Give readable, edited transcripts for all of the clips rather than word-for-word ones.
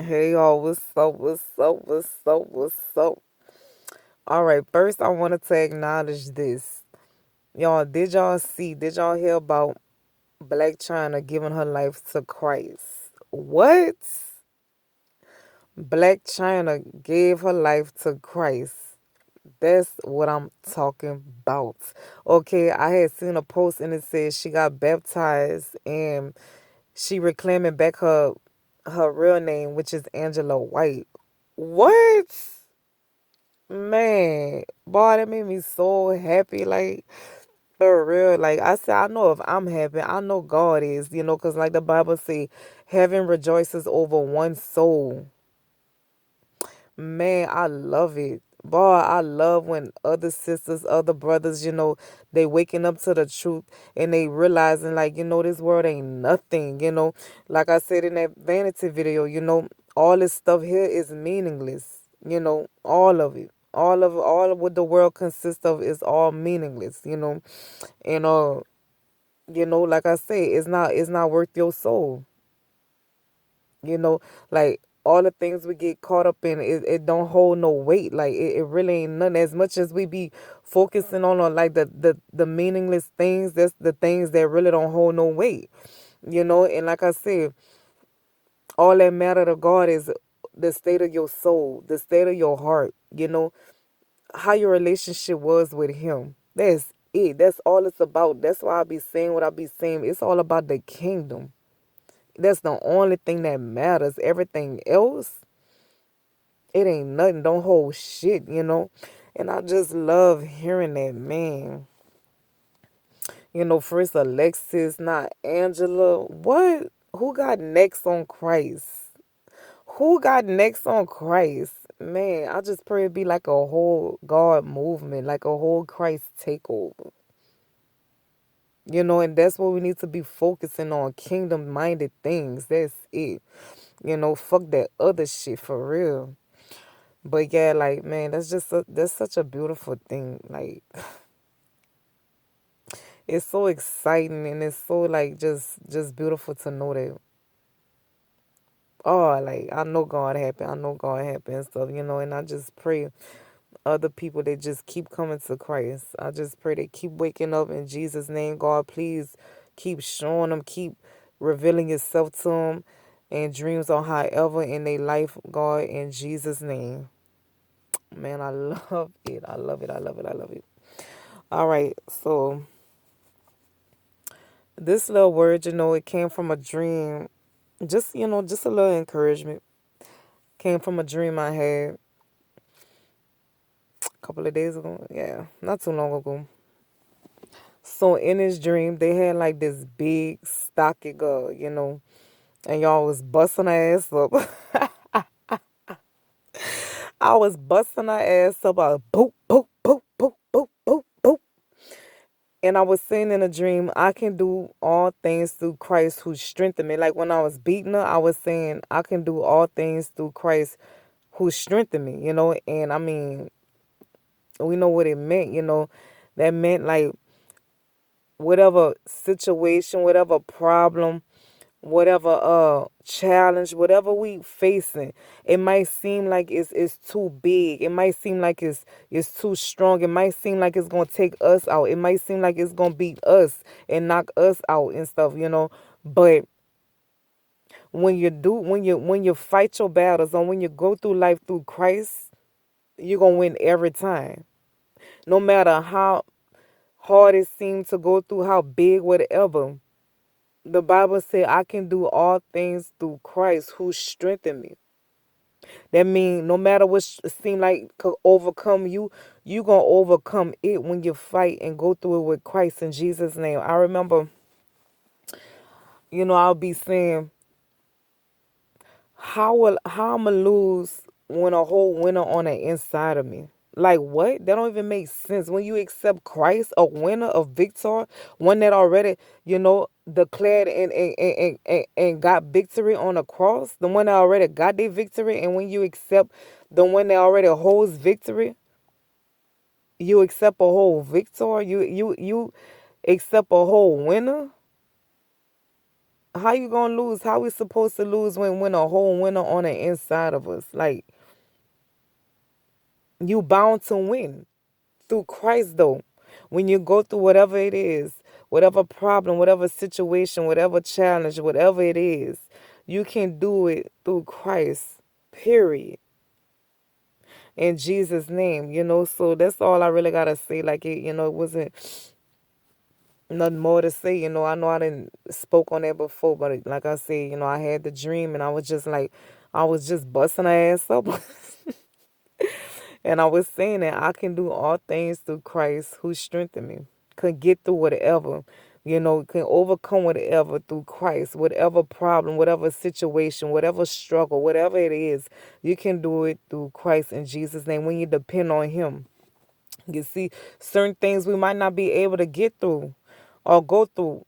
Hey y'all, what's up? What's up? What's up? What's up? All right, first I wanted to acknowledge this. Y'all, did y'all hear about Black China giving her life to Christ? What? Black China gave her life to Christ. That's what I'm talking about. Okay, I had seen a post and it said she got baptized and she reclaiming back her real name, which is Angela White. What? Man, boy, that made me so happy. Like, for real. Like, I said, I know if I'm happy, I know God is, because like the Bible say, heaven rejoices over one soul. Man, I love it. Boy, I love when other sisters, other brothers, they waking up to the truth and they realizing like, this world ain't nothing, Like I said in that vanity video, all this stuff here is meaningless, all of it. All of what the world consists of is all meaningless, And like I say, it's not worth your soul. You know, like all the things we get caught up in, it don't hold no weight. Like it really ain't nothing. As much as we be focusing on like the meaningless things, that's the things that really don't hold no weight. And like I said, all that matter to God is the state of your soul, the state of your heart, how your relationship was with him. That's it. That's all it's about. That's why I be saying what I be saying. It's all about the kingdom. That's the only thing that matters. Everything else, it ain't nothing. Don't hold shit. And I just love hearing that, man. First Alexis, not Angela. What? Who got next on Christ? Who got next on Christ? Man, I just pray it be like a whole God movement, like a whole Christ takeover. And that's what we need to be focusing on, kingdom minded things. That's it. Fuck that other shit for real. But yeah, like man, that's such a beautiful thing. Like it's so exciting and it's so like just beautiful to know that. Oh, like I know God happy. I know God happy and stuff, and I just pray other people that just keep coming to Christ. I just pray they keep waking up in Jesus' name. God, please keep showing them, keep revealing yourself to them and dreams on however in their life, God, in Jesus' name. Man, I love it. I love it. I love it. I love it. All right, so this little word, it came from a dream. Just a little encouragement. Came from a dream I had a couple of days ago. Yeah, not too long ago. So in this dream, they had like this big stocky girl, and y'all was busting her ass up. I was busting her ass up, boop, boop, boop, boop, boop, boop, boop. And I was saying in a dream, I can do all things through Christ who strengthened me. Like when I was beating her, I was saying, I can do all things through Christ who strengthened me, And I mean, we know what it meant, That meant like whatever situation, whatever problem, whatever challenge, whatever we facing, it might seem like it's too big, it might seem like it's too strong, it might seem like it's gonna take us out, it might seem like it's gonna beat us and knock us out and stuff, but when you fight your battles and when you go through life through Christ, you're gonna win every time, no matter how hard it seems to go through, how big, whatever. The Bible said, I can do all things through Christ who strengthened me. That means no matter what seem like could overcome you, you going to overcome it when you fight and go through it with Christ in Jesus' name. I remember, I'll be saying, how I'm going to lose when a whole winner on the inside of me? Like what? That don't even make sense. When you accept Christ, a winner, a victor, one that already, declared and got victory on the cross, the one that already got their victory, and when you accept the one that already holds victory, you accept a whole victor, you accept a whole winner. How you gonna lose? How we supposed to lose when a whole winner on the inside of us? Like, you bound to win through Christ though. When you go through whatever it is, whatever problem, whatever situation, whatever challenge, whatever it is, you can do it through Christ. Period. In Jesus' name, so that's all I really gotta say. Like, it wasn't nothing more to say. I know I didn't spoke on that before, but like I said, I had the dream and I was just like, I was just busting her ass up. And I was saying that I can do all things through Christ who strengthened me. Can get through whatever, can overcome whatever through Christ, whatever problem, whatever situation, whatever struggle, whatever it is, you can do it through Christ in Jesus' name when you depend on Him. You see, certain things we might not be able to get through or go through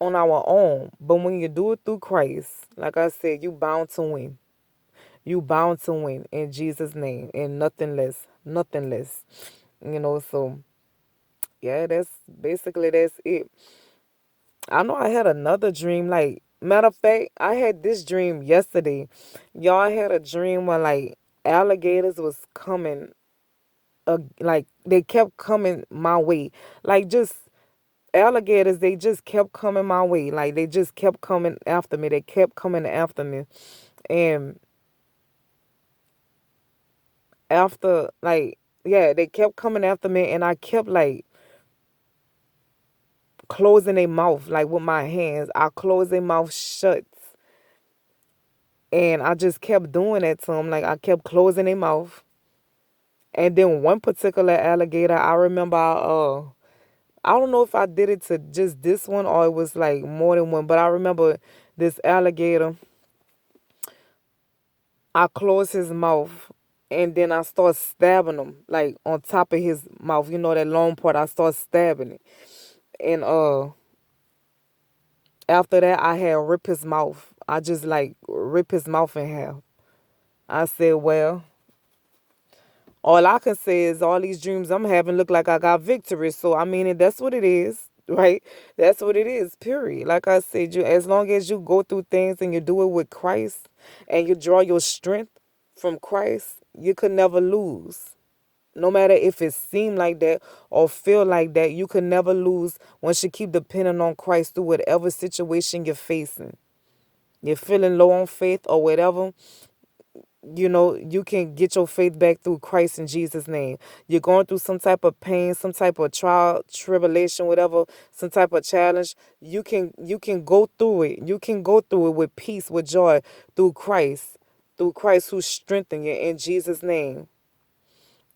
on our own, but when you do it through Christ, like I said, you bound to win. You bound to win in Jesus' name and nothing less. Nothing less. So yeah, that's it. I know I had another dream. Like, matter of fact, I had this dream yesterday. Y'all, I had a dream where like alligators was coming, like they kept coming my way. Like, just alligators, they just kept coming my way. Like, they just kept coming after me. They kept coming after me. And after, like, yeah, they kept coming after me, and I kept like closing their mouth, like with my hands. I closed their mouth shut, and I just kept doing that to them. Like, I kept closing their mouth. And then one particular alligator, I remember, I don't know if I did it to just this one or it was like more than one, but I remember this alligator. I closed his mouth, and then I start stabbing him like on top of his mouth. That long part. I start stabbing it, and after that, I had rip his mouth. I just like rip his mouth in half. I said, well, all I can say is all these dreams I'm having look like I got victory. So I mean, and that's what it is, right? That's what it is. Period. Like I said, as long as you go through things and you do it with Christ, and you draw your strength from Christ, you could never lose. No matter if it seem like that or feel like that, you could never lose once you keep depending on Christ through whatever situation you're facing. You're feeling low on faith or whatever, you can get your faith back through Christ in Jesus' name. You're going through some type of pain, some type of trial, tribulation, whatever, some type of challenge. You can go through it. You can go through it with peace, with joy, through Christ. Through Christ who strengthened you in Jesus' name.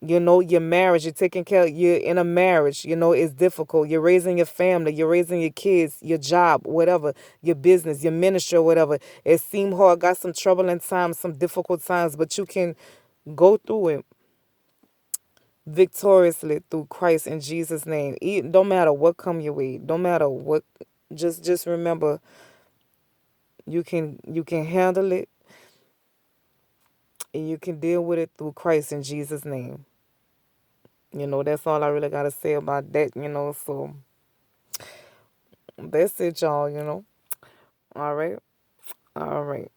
Your marriage, you're taking care, you're in a marriage, it's difficult. You're raising your family, you're raising your kids, your job, whatever, your business, your ministry, or whatever. It seemed hard, got some troubling times, some difficult times, but you can go through it victoriously through Christ in Jesus' name. Don't matter what come your way, don't matter what, just remember you can handle it, and you can deal with it through Christ in Jesus' name. That's all I really gotta say about that, so that's it, y'all. All right. All right.